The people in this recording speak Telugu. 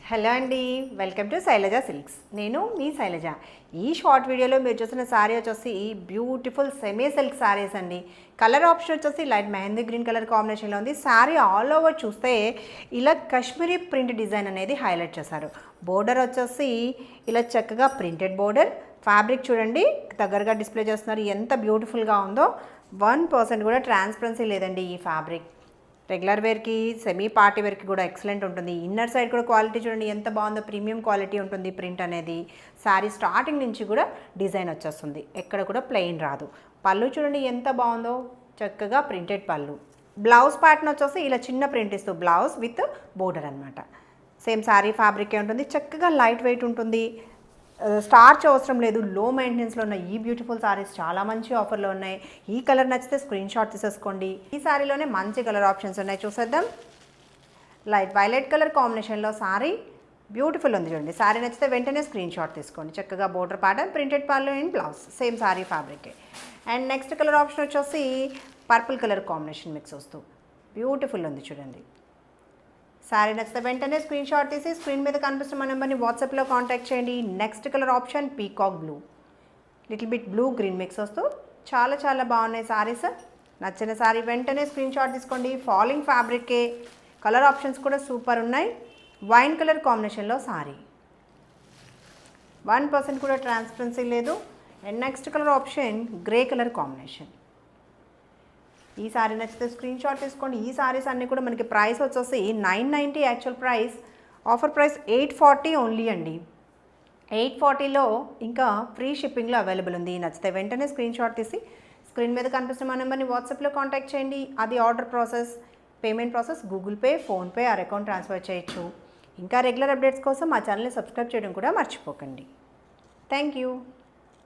హలో అండి, వెల్కమ్ టు శైలజ సిల్క్స్. నేను మీ శైలజ. ఈ షార్ట్ వీడియోలో మీరు చూసిన శారీ వచ్చేసి బ్యూటిఫుల్ సెమీ సిల్క్ శారీస్ అండి. కలర్ ఆప్షన్ వచ్చేసి లైట్ మెహందీ గ్రీన్ కలర్ కాంబినేషన్లో ఉంది. శారీ ఆల్ ఓవర్ చూస్తే ఇలా కాశ్మీరీ ప్రింట్ డిజైన్ అనేది హైలైట్ చేశారు. బోర్డర్ వచ్చేసి ఇలా చక్కగా ప్రింటెడ్ బోర్డర్. ఫ్యాబ్రిక్ చూడండి, దగ్గరగా డిస్ప్లే చేస్తున్నారు, ఎంత బ్యూటిఫుల్గా ఉందో. 1% కూడా ట్రాన్స్పరెన్సీ లేదండి ఈ ఫ్యాబ్రిక్. రెగ్యులర్ వేర్కి, సెమీ పార్టీ వేర్కి కూడా ఎక్సలెంట్ ఉంటుంది. ఇన్నర్ సైడ్ కూడా క్వాలిటీ చూడండి ఎంత బాగుందో, ప్రీమియం క్వాలిటీ ఉంటుంది ప్రింట్ అనేది. శారీ స్టార్టింగ్ నుంచి కూడా డిజైన్ వచ్చేస్తుంది, ఎక్కడ కూడా ప్లెయిన్ రాదు. పళ్ళు చూడండి ఎంత బాగుందో, చక్కగా ప్రింటెడ్ పళ్ళు. బ్లౌజ్ ప్యాటర్న్ వచ్చేసి ఇలా చిన్న ప్రింట్ ఇస్తూ బ్లౌజ్ విత్ బోర్డర్ అనమాట. సేమ్ శారీ ఫ్యాబ్రికే ఉంటుంది, చక్కగా లైట్ వెయిట్ ఉంటుంది. స్టార్చ్ అవసరం లేదు. లో మెయింటెనెన్స్లో ఉన్న ఈ బ్యూటిఫుల్ సారీస్ చాలా మంచి ఆఫర్లో ఉన్నాయి. ఈ కలర్ నచ్చితే స్క్రీన్ షాట్ తీసేసుకోండి. ఈ సారీలోనే మంచి కలర్ ఆప్షన్స్ ఉన్నాయి, చూసేద్దాం. లైట్ వైలెట్ కలర్ కాంబినేషన్లో సారీ బ్యూటిఫుల్ ఉంది చూడండి. సారీ నచ్చితే వెంటనే స్క్రీన్ షాట్ తీసుకోండి. చక్కగా border pattern, printed pallu and blouse, same sari ఫ్యాబ్రికే. అండ్ నెక్స్ట్ కలర్ ఆప్షన్ వచ్చేసి పర్పుల్ కలర్ కాంబినేషన్ మిక్స్ వస్తూ బ్యూటిఫుల్ ఉంది చూడండి. శారీ నచ్చితే వెంటనే స్క్రీన్ షాట్ తీసి స్క్రీన్ మీద కనిపిస్తున్న మా నెంబర్ని వాట్సాప్లో కాంటాక్ట్ చేయండి. Next colour option peacock blue, little bit blue green mix వస్తూ చాలా చాలా బాగున్నాయి సారీస్. నచ్చిన సారీ వెంటనే స్క్రీన్ షాట్ తీసుకోండి. ఫాలింగ్ ఫ్యాబ్రికే, కలర్ ఆప్షన్స్ కూడా సూపర్ ఉన్నాయి. వైన్ కలర్ కాంబినేషన్లో సారీ, 1% కూడా ట్రాన్స్పరెన్సీ లేదు. And next colour option grey colour combination. ఈ సారీ నచ్చితే స్క్రీన్ షాట్ తీసుకోండి. ఈ సారీస్ అన్నీ కూడా మనకి ప్రైస్ వచ్చేసి 990 actual price, offer price 840 only అండి. 840లో ఇంకా ఫ్రీ షిప్పింగ్లో అవైలబుల్ ఉంది. నచ్చితే వెంటనే స్క్రీన్ షాట్ తీసి స్క్రీన్ మీద కనిపిస్తున్న మా నెంబర్ని వాట్సాప్లో కాంటాక్ట్ చేయండి. అది order process, payment process Google pay, PhonePe are account transfer చేయొచ్చు. ఇంకా రెగ్యులర్ అప్డేట్స్ కోసం మా ఛానల్ని సబ్స్క్రైబ్ చేయడం కూడా మర్చిపోకండి. Thank you.